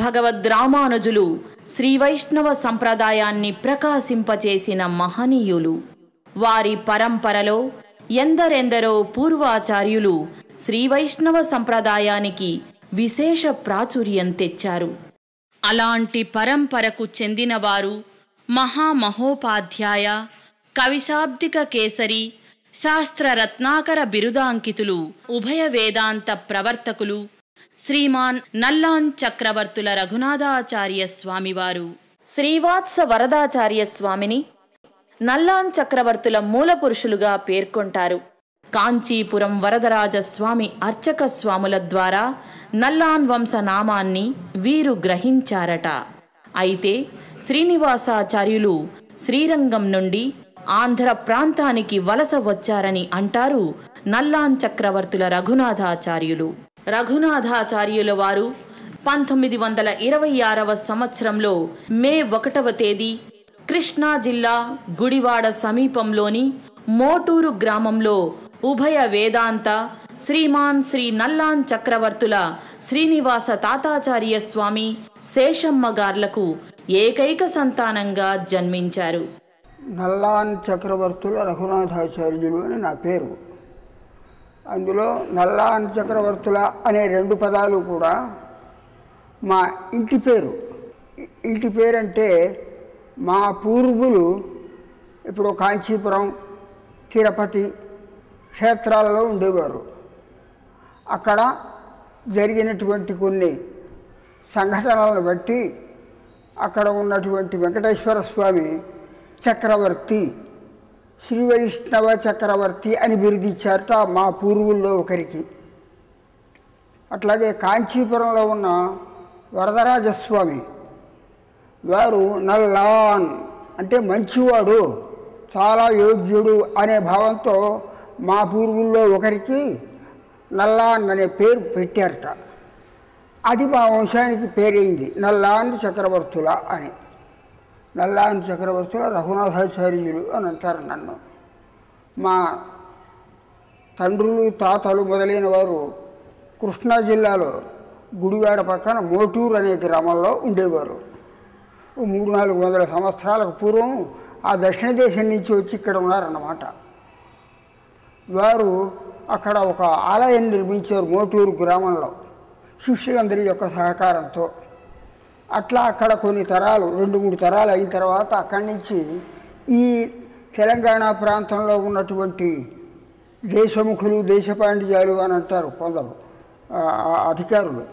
భగవద్ రామానుజులు శ్రీ వైష్ణవ సంప్రదాయాన్ని ప్రకాశింపచేసిన మహనీయులు. వారి పరంపరలో ఎందరెందరో పూర్వాచార్యులు శ్రీ వైష్ణవ సంప్రదాయానికి విశేష ప్రాచుర్యం తెచ్చారు. అలాంటి పరంపరకు చెందినవారు మహామహోపాధ్యాయ, కవిశాబ్దిక కేసరి, శాస్త్రరత్నాకర బిరుదాంకితులు, ఉభయ వేదాంత ప్రవర్తకులు శ్రీమాన్ నల్లాన్ చక్రవర్తుల రఘునాథాచార్య స్వామివారు. శ్రీవాత్స వరదాచార్య స్వామిని నల్లాన్ చక్రవర్తుల మూలపురుషులుగా పేర్కొంటారు. కాంచీపురం వరదరాజస్వామి అర్చక స్వాముల ద్వారా నల్లాన్ వంశనామాన్ని వీరు గ్రహించారట. అయితే శ్రీనివాసాచార్యులు శ్రీరంగం నుండి ఆంధ్ర ప్రాంతానికి వలస వచ్చారని అంటారు నల్లాన్ చక్రవర్తుల రఘునాథాచార్యులు. రఘునాథాచార్యుల వారు 1926వ సంవత్సరంలో మే 1వ తేదీ కృష్ణా జిల్లా గుడివాడ సమీపంలోని మోటూరు గ్రామంలో ఉభయ వేదాంత శ్రీమాన్ శ్రీ నల్లాన్ చక్రవర్తుల శ్రీనివాస తాతాచార్య స్వామి శేషమ్మ గార్లకు ఏకైక సంతానంగా జన్మించారు. నల్లాన్ చక్రవర్తుల రఘునాథాచార్యులు అని నా పేరు. అందులో నల్లాన్ చక్రవర్తుల అనే 2 పదాలు కూడా మా ఇంటి పేరు. ఇంటి పేరంటే మా పూర్వులు ఇప్పుడు కాంచీపురం, తిరుపతి క్షేత్రాలలో ఉండేవారు. అక్కడ జరిగినటువంటి కొన్ని సంఘటనలను బట్టి అక్కడ ఉన్నటువంటి వెంకటేశ్వర స్వామి చక్రవర్తి, శ్రీ వైష్ణవ చక్రవర్తి అని బిరుదిచ్చారట మా పూర్వుల్లో ఒకరికి. అట్లాగే కాంచీపురంలో ఉన్న వరదరాజస్వామి వారు నల్లాన్ అంటే మంచివాడు, చాలా యోగ్యుడు అనే భావంతో మా పూర్వుల్లో ఒకరికి నల్లాన్ అనే పేరు పెట్టారట. అది మా వంశానికి పేరైంది, నల్లాన్ చక్రవర్తుల అని. నల్లాన్ చక్రవర్తుల రఘునాథాచార్యులు అని అంటారు నన్ను. మా తండ్రులు, తాతలు మొదలైన వారు కృష్ణా జిల్లాలో గుడివాడ పక్కన మోటూరు అనే గ్రామంలో ఉండేవారు. 300-400 సంవత్సరాలకు పూర్వం ఆ దక్షిణ దేశం నుంచి వచ్చి ఇక్కడ ఉన్నారన్నమాట. వారు అక్కడ ఒక ఆలయం నిర్మించారు మోటూరు గ్రామంలో శిష్యులందరి యొక్క సహకారంతో. అట్లా అక్కడ కొన్ని తరాలు 2-3 తరాలు అయిన తర్వాత అక్కడి నుంచి ఈ తెలంగాణ ప్రాంతంలో ఉన్నటువంటి దేశముఖులు, దేశపాండిజాలు అని అంటారు కొందరు అధికారులు,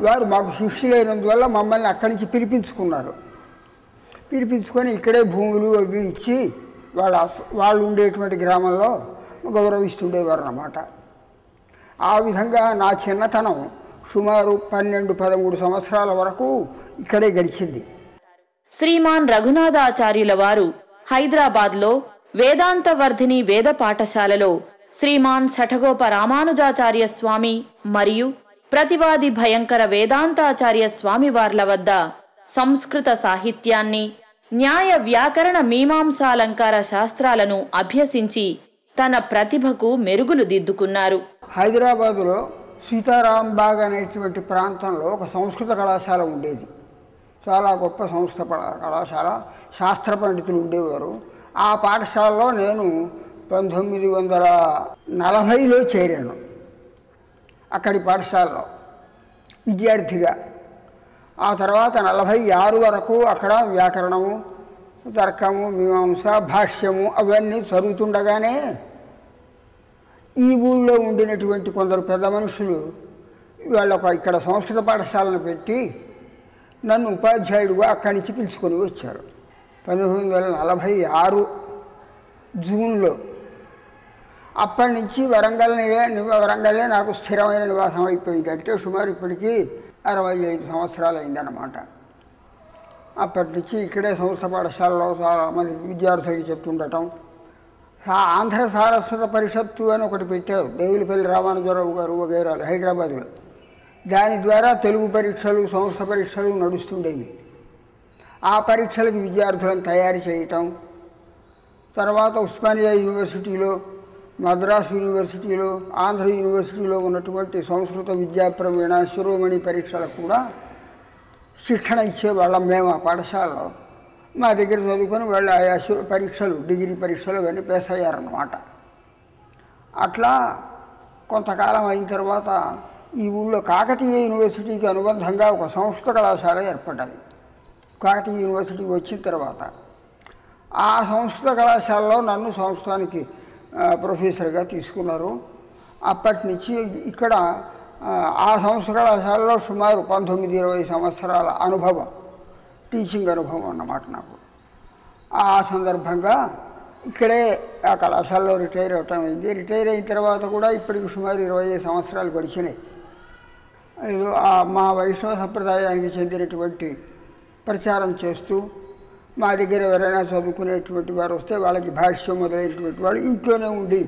వారు మాకు శిష్యులైనందువల్ల మమ్మల్ని అక్కడి నుంచి పిలిపించుకున్నారు. పిలిపించుకొని ఇక్కడే భూములు అవి ఇచ్చి వాళ్ళు ఉండేటువంటి గ్రామంలో గౌరవిస్తుండేవారు అన్నమాట. ఆ విధంగా నా చిన్నతనం సుమారు 12-13 సంవత్సరాల వరకు ఇక్కడే గడిచింది. శ్రీమాన్ రఘునాథాచార్యుల వారు హైదరాబాద్లో వేదాంత వర్ధిని వేద పాఠశాలలో శ్రీమాన్ శఠగోప రామానుజాచార్య స్వామి మరియు ప్రతివాది భయంకర వేదాంతాచార్య స్వామివార్ల వద్ద సంస్కృత సాహిత్యాన్ని, న్యాయ వ్యాకరణ మీమాంసాలంకార శాస్త్రాలను అభ్యసించి తన ప్రతిభకు మెరుగులు దిద్దుకున్నారు. హైదరాబాదులో సీతారాంబాగ్ అనేటువంటి ప్రాంతంలో ఒక సంస్కృత కళాశాల ఉండేది. చాలా గొప్ప సంస్కృత కళాశాల, శాస్త్ర పండితులు ఉండేవారు. ఆ పాఠశాలలో నేను 1940లో చేరాను. అక్కడి పాఠశాలలో విద్యార్థిగా. ఆ తర్వాత 46 వరకు అక్కడ వ్యాకరణము, తర్కము, మీమాంస, భాష్యము అవన్నీ చదువుతుండగానే ఈ ఊళ్ళో ఉండినటువంటి కొందరు పెద్ద మనుషులు వాళ్ళొక ఇక్కడ సంస్కృత పాఠశాలను పెట్టి నన్ను ఉపాధ్యాయుడిగా అక్కడి నుంచి పిలుచుకొని వచ్చారు. 1946 జూన్లో. అప్పటి నుంచి వరంగల్లే నాకు స్థిరమైన నివాసం అయిపోయింది. అంటే సుమారు ఇప్పటికీ 65 సంవత్సరాలు అయిందన్నమాట. అప్పటి నుంచి ఇక్కడే సంస్కృత పాఠశాలలో చాలామంది విద్యార్థులకి చెప్తుండటం. ఆంధ్ర సారస్వత పరిషత్తు అని ఒకటి పెట్టారు దేవులపల్లి రామానుజరావు గారు వగైరాలు హైదరాబాద్లో. దాని ద్వారా తెలుగు పరీక్షలు, సంస్కృత పరీక్షలు నడుస్తుండేవి. ఆ పరీక్షలకు విద్యార్థులను తయారు చేయటం. తర్వాత ఉస్మానియా యూనివర్సిటీలో, మద్రాసు యూనివర్సిటీలో, ఆంధ్ర యూనివర్సిటీలో ఉన్నటువంటి సంస్కృత విద్యా ప్రవీణ శిరోమణి పరీక్షలకు కూడా శిక్షణ ఇచ్చేవాళ్ళం మేము ఆ పాఠశాలలో. మా దగ్గర చదువుకొని వాళ్ళు ఆయా పరీక్షలు, డిగ్రీ పరీక్షలు అవన్నీ పాస్ అయ్యారన్నమాట. అట్లా కొంతకాలం అయిన తర్వాత ఈ ఊళ్ళో కాకతీయ యూనివర్సిటీకి అనుబంధంగా ఒక సంస్కృత కళాశాల ఏర్పడ్డది. కాకతీయ యూనివర్సిటీకి వచ్చిన తర్వాత ఆ సంస్కృత కళాశాలలో నన్ను సంస్కృతానికి ప్రొఫెసర్గా తీసుకున్నారు. అప్పటి నుంచి ఇక్కడ ఆ సంస్కృత కళాశాలలో సుమారు 19-20 సంవత్సరాల అనుభవం, టీచింగ్ అనుభవం అన్నమాట నాకు. ఆ సందర్భంగా ఇక్కడే ఆ కళాశాలలో రిటైర్ అవటం అయింది. రిటైర్ అయిన తర్వాత కూడా ఇప్పటికి సుమారు 25 సంవత్సరాలు గడిచినాయి. మా వైష్ణవ సంప్రదాయానికి చెందినటువంటి ప్రచారం చేస్తూ మా దగ్గర ఎవరైనా చదువుకునేటువంటి వారు వస్తే వాళ్ళకి భాష్యం మొదలైనటువంటి వాళ్ళు ఇంట్లోనే ఉండి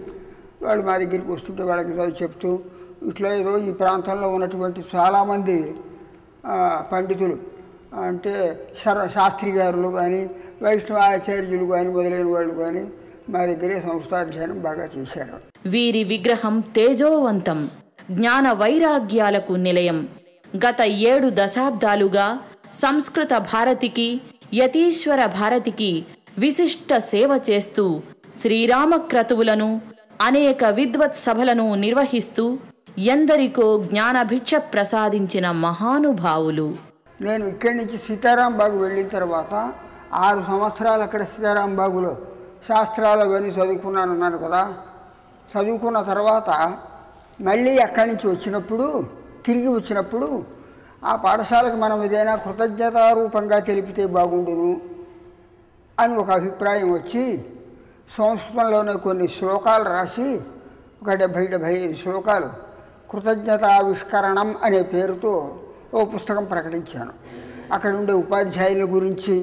వాళ్ళు మా దగ్గరికి వస్తుంటే వాళ్ళకి చదువు చెప్తూ ఇట్లా ఏదో ఈ ప్రాంతంలో ఉన్నటువంటి చాలామంది పండితులు అంటే శాస్త్రి గారులు కానీ వైష్ణవ ఆచార్యులు కానీ మొదలైన వాళ్ళు కానీ మా దగ్గరే సంస్థాధ్యయనం బాగా చేశారు. వీరి విగ్రహం తేజోవంతం, జ్ఞాన వైరాగ్యాలకు నిలయం. గత 7 దశాబ్దాలుగా సంస్కృత భారతికి, యతీశ్వర భారతికి విశిష్ట సేవ చేస్తూ శ్రీరామక్రతువులను, అనేక విద్వత్ సభలను నిర్వహిస్తూ ఎందరికో జ్ఞానభిక్ష ప్రసాదించిన మహానుభావులు. నేను ఇక్కడి నుంచి సీతారాంబాగు వెళ్ళిన తర్వాత 6 సంవత్సరాలు అక్కడ సీతారాంబాగులో శాస్త్రాలు అవన్నీ చదువుకున్నానన్నాను కదా. చదువుకున్న తర్వాత మళ్ళీ అక్కడి నుంచి తిరిగి వచ్చినప్పుడు ఆ పాఠశాలకు మనం ఏదైనా కృతజ్ఞతారూపంగా తెలిపితే బాగుండును అని ఒక అభిప్రాయం వచ్చి సంస్కృతంలోనే కొన్ని శ్లోకాలు రాసి ఒక 70-75 శ్లోకాలు కృతజ్ఞతావిష్కరణం అనే పేరుతో ఓ పుస్తకం ప్రకటించాను. అక్కడ ఉండే ఉపాధ్యాయుల గురించి,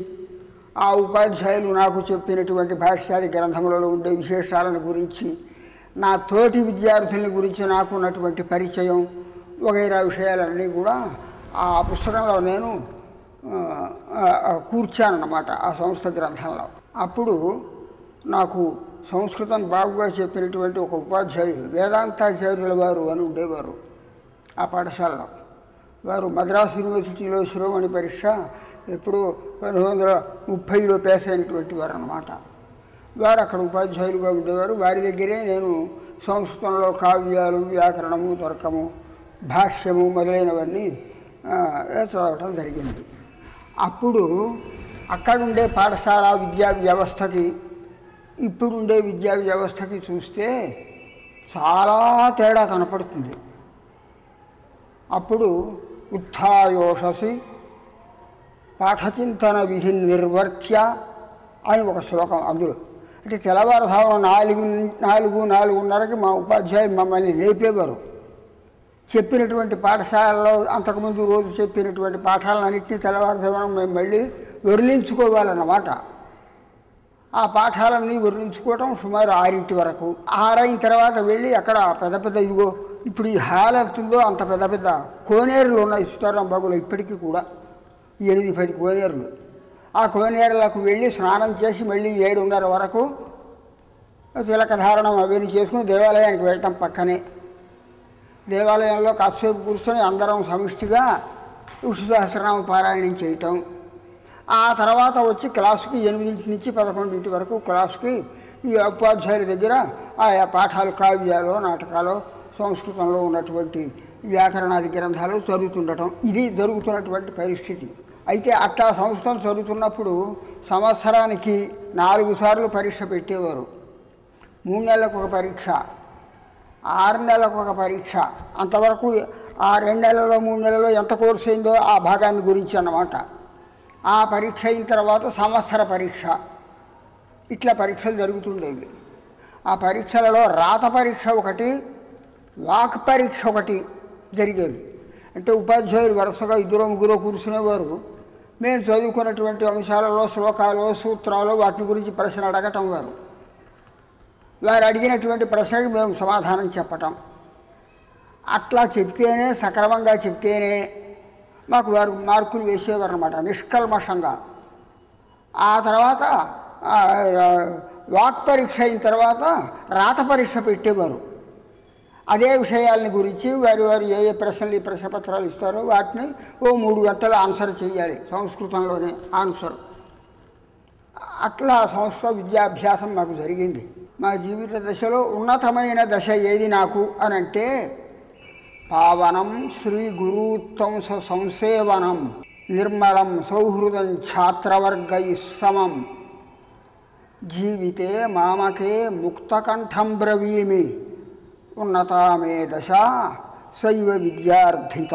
ఆ ఉపాధ్యాయులు నాకు చెప్పినటువంటి భాష్యాది గ్రంథములలో ఉండే విశేషాలను గురించి, నా తోటి విద్యార్థుల గురించి నాకు ఉన్నటువంటి పరిచయం వగైరా విషయాలన్నీ కూడా ఆ పుస్తకంలో నేను కూర్చానన్నమాట ఆ సంస్థ గ్రంథంలో. అప్పుడు నాకు సంస్కృతం బాగుగా చెప్పినటువంటి ఒక ఉపాధ్యాయుడు వేదాంతాచార్యుల వారు అని ఉండేవారు ఆ పాఠశాలలో. వారు మద్రాసు యూనివర్సిటీలో శిరోమణి పరీక్ష ఎప్పుడో 1930లో పాస్ అయినటువంటి వారు అన్నమాట. వారు అక్కడ ఉపాధ్యాయులుగా ఉండేవారు. వారి దగ్గరే నేను సంస్కృతంలో కావ్యాలు, వ్యాకరణము, తర్కము, భాష్యము మొదలైనవన్నీ చదవటం జరిగింది. అప్పుడు అక్కడుండే పాఠశాల విద్యా వ్యవస్థకి ఇప్పుడుండే విద్యా వ్యవస్థకి చూస్తే చాలా తేడా కనపడుతుంది. అప్పుడు ఉత్థాయోషసి పాఠచింతన విధి నిర్వర్త్య అని ఒక శ్లోకం. అందులో అంటే తెల్లవారుధామం 4-4:30కి మా ఉపాధ్యాయులు మమ్మల్ని లేపేవారు. చెప్పినటువంటి పాఠశాలలో అంతకుముందు రోజు చెప్పినటువంటి పాఠాలన్నింటినీ తెల్లవారుధామం మేము మళ్ళీ వర్ణించుకోవాలన్నమాట. ఆ పాఠాలన్నీ వర్ణించుకోవటం సుమారు 6 వరకు. 6 అయిన తర్వాత వెళ్ళి అక్కడ పెద్ద పెద్ద ఇదిగో ఇప్పుడు ఈ హాల్ ఎంతుందో అంత పెద్ద పెద్ద కోనేరులు ఉన్నాయి సీతారాంబాగులో ఇప్పటికీ కూడా 8-10 కోనేరులు. ఆ కోనేరులకు వెళ్ళి స్నానం చేసి మళ్ళీ 7:30 వరకు తిలకధారణం అవన్నీ చేసుకుని దేవాలయానికి వెళ్ళటం. పక్కనే దేవాలయంలో కాసేపు కూర్చొని అందరం సమిష్టిగా విష్ణు సహస్రనామ పారాయణం చేయటం. ఆ తర్వాత వచ్చి క్లాసుకి 8 నుంచి 11 వరకు క్లాసుకి ఈ ఉపాధ్యాయుల దగ్గర ఆయా పాఠాలు, కావ్యాలు, నాటకాలు, సంస్కృతంలో ఉన్నటువంటి వ్యాకరణాది గ్రంథాలు చదువుతుండటం. ఇది జరుగుతున్నటువంటి పరిస్థితి. అయితే అట్లా సంస్కృతం చదువుతున్నప్పుడు సంవత్సరానికి 4 సార్లు పరీక్ష పెట్టేవారు. 3 నెలలకు ఒక పరీక్ష, 6 నెలలకు ఒక పరీక్ష. అంతవరకు ఆ 2 నెలల్లో 3 నెలల్లో ఎంత కోర్సు అయిందో ఆ భాగాన్ని గురించి అన్నమాట. ఆ పరీక్ష అయిన తర్వాత సంవత్సర పరీక్ష, ఇట్లా పరీక్షలు జరుగుతుండేవి. ఆ పరీక్షలలో రాత పరీక్ష ఒకటి, వాక్ పరీక్ష ఒకటి జరిగేది. అంటే ఉపాధ్యాయులు వరుసగా 2-3 కూర్చునేవారు. మేము చదువుకున్నటువంటి అంశాలలో శ్లోకాలు, సూత్రాలు వాటి గురించి ప్రశ్న అడగటం. వారు అడిగినటువంటి ప్రశ్నకి మేము సమాధానం చెప్పటం. అట్లా చెప్తేనే, సక్రమంగా చెప్తేనే మాకు వారు మార్కులు వేసేవారు అన్నమాట, నిష్కల్మషంగా. ఆ తర్వాత వాక్ పరీక్ష అయిన తర్వాత రాత పరీక్ష పెట్టేవారు. అదే విషయాలని గురించి వారు ఏ ప్రశ్నలు ప్రశ్నపత్రాలు ఇస్తారో వాటిని ఓ 3 గంటలు ఆన్సర్ చేయాలి, సంస్కృతంలోనే ఆన్సర్. అట్లా సంస్కృత విద్యాభ్యాసం మాకు జరిగింది. మా జీవిత దశలో ఉన్నతమైన దశ ఏది నాకు అని అంటే పావనం శ్రీ గురుత్తంస సంసేవనం నిర్మలం సౌహృదం ఛాత్రవర్గై సమం జీవితే మామకే ముక్తకంఠం బ్రవీమి ఉన్నతమే దశ శైవ విద్యార్థిత.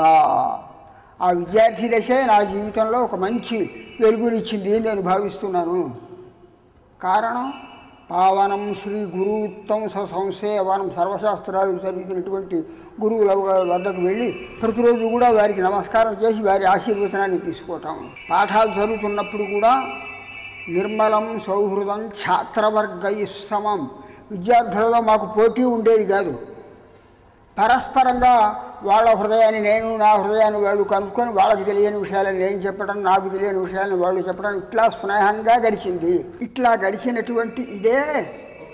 ఆ విద్యార్థి దశే నా జీవితంలో ఒక మంచి వెలుగునిచ్చింది నేను భావిస్తున్నాను. కారణం పావనం శ్రీ గురుత్తంస సంసేవనం, సర్వశాస్త్రాలు చదివినటువంటి గురువుల వద్దకు వెళ్ళి ప్రతిరోజు కూడా వారికి నమస్కారం చేసి వారి ఆశీర్వచనాన్ని తీసుకోవటం. పాఠాలు చదువుతున్నప్పుడు కూడా నిర్మలం సౌహృదం ఛాత్రవర్గై సమం, విద్యార్థులలో మాకు పోటీ ఉండేది కాదు. పరస్పరంగా వాళ్ళ హృదయాన్ని నేను, నా హృదయాన్ని వాళ్ళు కనుక్కొని వాళ్ళకి తెలియని విషయాలను నేను చెప్పడం, నాకు తెలియని విషయాలను వాళ్ళు చెప్పడం, ఇట్లా స్నేహంగా గడిచింది. ఇట్లా గడిచినటువంటి ఇదే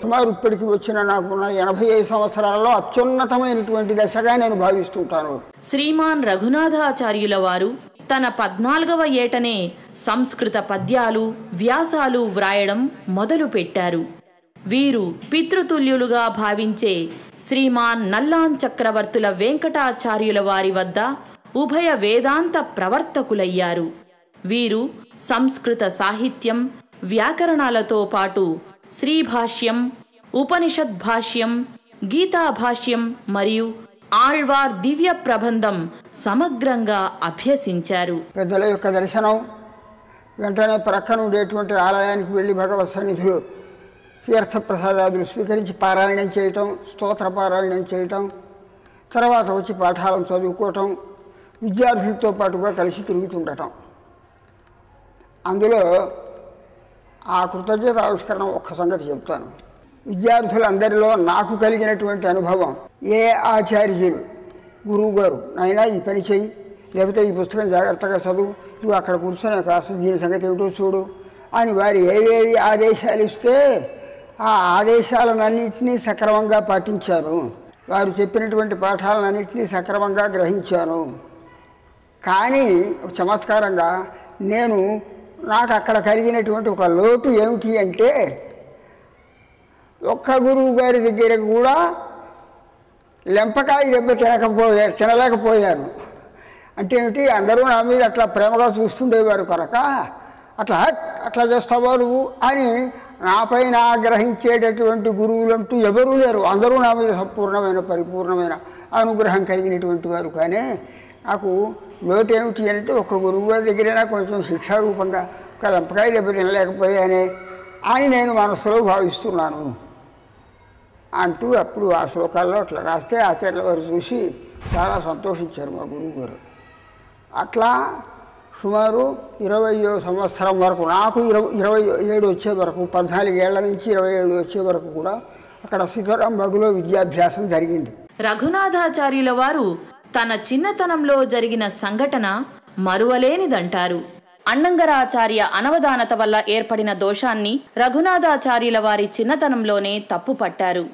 సుమారు ఇప్పటికి వచ్చిన నాకున్న 85 సంవత్సరాలలో అత్యున్నతమైనటువంటి దశగా నేను భావిస్తుంటాను. శ్రీమాన్ రఘునాథాచార్యుల వారు తన 14వ ఏటనే సంస్కృత పద్యాలు వ్యాసాలు వ్రాయడం మొదలుపెట్టారు. వీరు పితృతుల్యులుగా భావించే శ్రీమాన్ నల్లాన్ చక్రవర్తుల వెంకటాచార్యుల వారి వద్ద ఉభయ వేదాంత ప్రవర్తకులయ్యారు. వీరు సంస్కృత సాహిత్యం వ్యాకరణాలతో పాటు శ్రీభాష్యం, ఉపనిషద్భాష్యం, గీతాభాష్యం మరియు ఆళ్వార్ దివ్య ప్రబంధం సమగ్రంగా అభ్యసించారు. పెద్దల యొక్క దర్శనం, వెంటనే ప్రక్కన ఉండేటువంటి ఆలయానికి వెళ్ళి భగవత్ సన్నిధిలో తీర్థప్రసాదాదులు స్వీకరించి పారాయణం చేయటం, స్తోత్ర పారాయణం చేయటం, తర్వాత వచ్చి పాఠాలను చదువుకోవటం, విద్యార్థులతో పాటుగా కలిసి తిరుగుతుండటం. అందులో ఆ కృతజ్ఞత ఆవిష్కరణ ఒక్క సంగతి చెప్తాను. విద్యార్థులందరిలో నాకు కలిగినటువంటి అనుభవం, ఏ ఆచార్యులు గురువు గారు నాయనా ఈ పని చెయ్యి, లేకపోతే ఈ పుస్తకం జాగ్రత్తగా చదువు, నువ్వు అక్కడ కూర్చొని కాస్త దీని సంగతి ఏమిటో చూడు అని వారు ఏవేవి ఆదేశాలు ఇస్తే ఆ ఆదేశాలన్నింటినీ సక్రమంగా పాటించాను. వారు చెప్పినటువంటి పాఠాలన్నింటినీ సక్రమంగా గ్రహించాను. కానీ చమత్కారంగా నాకు అక్కడ కలిగినటువంటి ఒక లోటు ఏమిటి అంటే ఒక్క గురువు గారి దగ్గర కూడా లెంపకాయ దెబ్బ తినలేకపోయాను. అంటే ఏమిటి, అందరూ నా మీద అట్లా ప్రేమగా చూస్తుండేవారు కనుక అట్లా చేస్తావా నువ్వు అని నాపైన ఆగ్రహించేటటువంటి గురువులంటూ ఎవరూ లేరు. అందరూ నా మీద సంపూర్ణమైన పరిపూర్ణమైన అనుగ్రహం కలిగినటువంటి వారు. కానీ నాకు లోటు ఏమిటి అంటే ఒక్క గురువు గారి దగ్గరైనా కొంచెం శిక్షారూపంగా ఒక లెంపకాయ దెబ్బ తినలేకపోయానే అని నేను మనసులో భావిస్తున్నాను అంటూ అప్పుడు ఆ శ్లోకాల్లో అట్లా రాస్తే ఆచార్యుల వారు చూసి చాలా సంతోషించారు మా గురువు గారు. అట్లా సుమారు 20వ సంవత్సరం వరకు, నాకు 27 వచ్చే వరకు, 14 ఏళ్ల నుంచి 27 వచ్చే వరకు కూడా అక్కడ సీతారాంబాగులో విద్యాభ్యాసం జరిగింది. రఘునాథాచార్యుల వారు తన చిన్నతనంలో జరిగిన సంఘటన మరువలేనిదంటారు. అన్నంగరాచార్య అనవధానత వల్ల ఏర్పడిన దోషాన్ని రఘునాథాచార్యుల వారి చిన్నతనంలోనే తప్పుపట్టారు.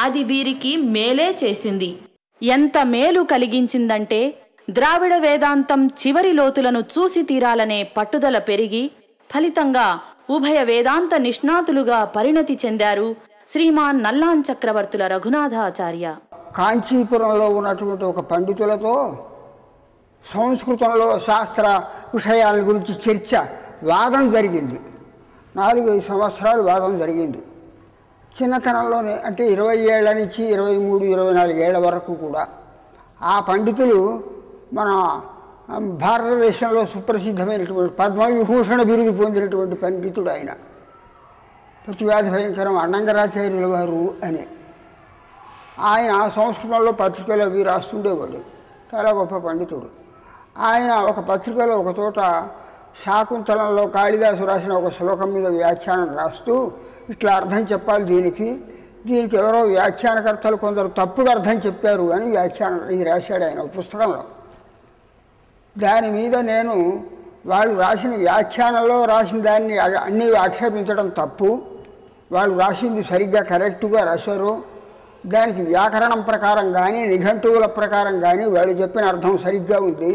అది వీరికి మేలే చేసింది. ఎంత మేలు కలిగించిందంటే ద్రావిడ వేదాంతం చివరి లోతులను చూసి తీరాలనే పట్టుదల పెరిగి ఫలితంగా ఉభయ వేదాంత నిష్ణాతులుగా పరిణతి చెందారు శ్రీమాన్ నల్లాన్ చక్రవర్తుల రఘునాథాచార్య. కాంచీపురంలో ఉన్నటువంటి ఒక పండితులతో సంస్కృతంలో శాస్త్ర విషయాల గురించి చర్చ, వాదం జరిగింది. 4-5 సంవత్సరాలు వాదం జరిగింది. చిన్నతనంలోనే, అంటే 20 ఏళ్ల నుంచి 23-24 ఏళ్ల వరకు కూడా. ఆ పండితులు మన భారతదేశంలో సుప్రసిద్ధమైనటువంటి పద్మవిభూషణ బిరుదు పొందినటువంటి పండితుడు ఆయన. ప్రతివ్యాధి భయంకరం అన్నంగరాచార్యుల వారు అని. ఆయన సంస్కృతంలో పత్రికలో అవి రాస్తుండేవాడు. చాలా గొప్ప పండితుడు. ఆయన ఒక పత్రికలో ఒక చోట శాకుంతలంలో కాళిదాసు రాసిన ఒక శ్లోకం మీద వ్యాఖ్యానం రాస్తూ ఇట్లా అర్థం చెప్పాలి దీనికి ఎవరో వ్యాఖ్యానకర్తలు కొందరు తప్పుడు అర్థం చెప్పారు అని వ్యాఖ్యానం ఇది రాశాడు ఆయన ఒక పుస్తకంలో. దాని మీద నేను వాళ్ళు రాసిన వ్యాఖ్యానంలో రాసిన దాన్ని అన్నీ ఆక్షేపించడం తప్పు, వాళ్ళు రాసింది సరిగ్గా కరెక్టుగా రాశారు, దానికి వ్యాకరణం ప్రకారం కానీ నిఘంటువుల ప్రకారం కానీ వాళ్ళు చెప్పిన అర్థం సరిగ్గా ఉంది,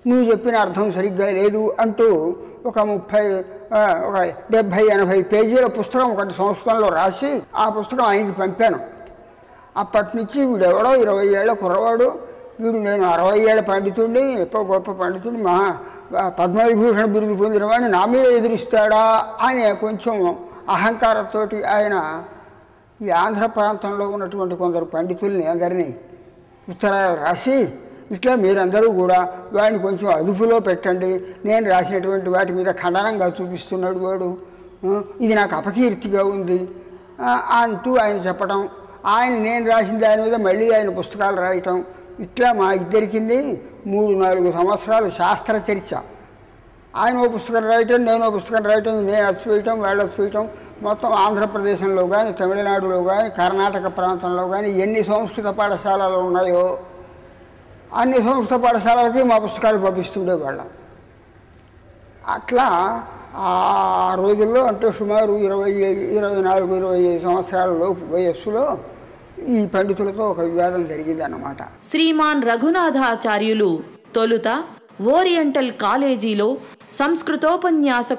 నువ్వు చెప్పిన అర్థం సరిగ్గా లేదు అంటూ ఒక 70-80 పేజీల పుస్తకం ఒకటి సంస్కృతంలో రాసి ఆ పుస్తకం ఆయనకి పంపాను. అప్పటి నుంచి వీడెవడో 20 ఏళ్ల కుర్రవాడు, వీడు నేను 60 ఏళ్ల పండితుడిని, ఎక్కువ గొప్ప పండితుడిని, పద్మవిభూషణ బిరుదు పొందినవాడిని, నా మీద ఎదురిస్తాడా అనే కొంచెం అహంకారంతో ఆయన ఈ ఆంధ్ర ప్రాంతంలో ఉన్నటువంటి కొందరు పండితుల్ని అందరినీ ఉత్తరాలు రాసి, ఇట్లా మీరందరూ కూడా వాడిని కొంచెం అదుపులో పెట్టండి, నేను రాసినటువంటి వాటి మీద ఖండనంగా చూపిస్తున్నాడు వాడు, ఇది నాకు అపకీర్తిగా ఉంది అంటూ ఆయన చెప్పడం, నేను రాసిన దాని మీద మళ్ళీ ఆయన పుస్తకాలు రాయటం, ఇట్లా మా ఇద్దరికి 3-4 సంవత్సరాలు శాస్త్ర చర్చ. ఆయన ఓ పుస్తకం రాయటం, నేను ఓ పుస్తకం రాయటం, నేను అచ్చివేయటం, వాళ్ళు అచ్చివేయటం. మొత్తం ఆంధ్రప్రదేశంలో కానీ, తమిళనాడులో కానీ, కర్ణాటక ప్రాంతంలో కానీ ఎన్ని సంస్కృత పాఠశాలలు ఉన్నాయో అన్ని సంస్కృత పాఠశాలలకి మా పుస్తకాలు పంపిస్తుండేవాళ్ళం. అట్లా ఆ రోజుల్లో అంటే సుమారు 24-25 సంవత్సరాల లోపు వయస్సులో ఈ పండితులతో ఒక వివాదం జరిగిందన్నమాట. శ్రీమాన్ రఘునాథాచార్యులు తొలుత ఓరియంటల్ కాలేజీలో సంస్కృతోపన్యాస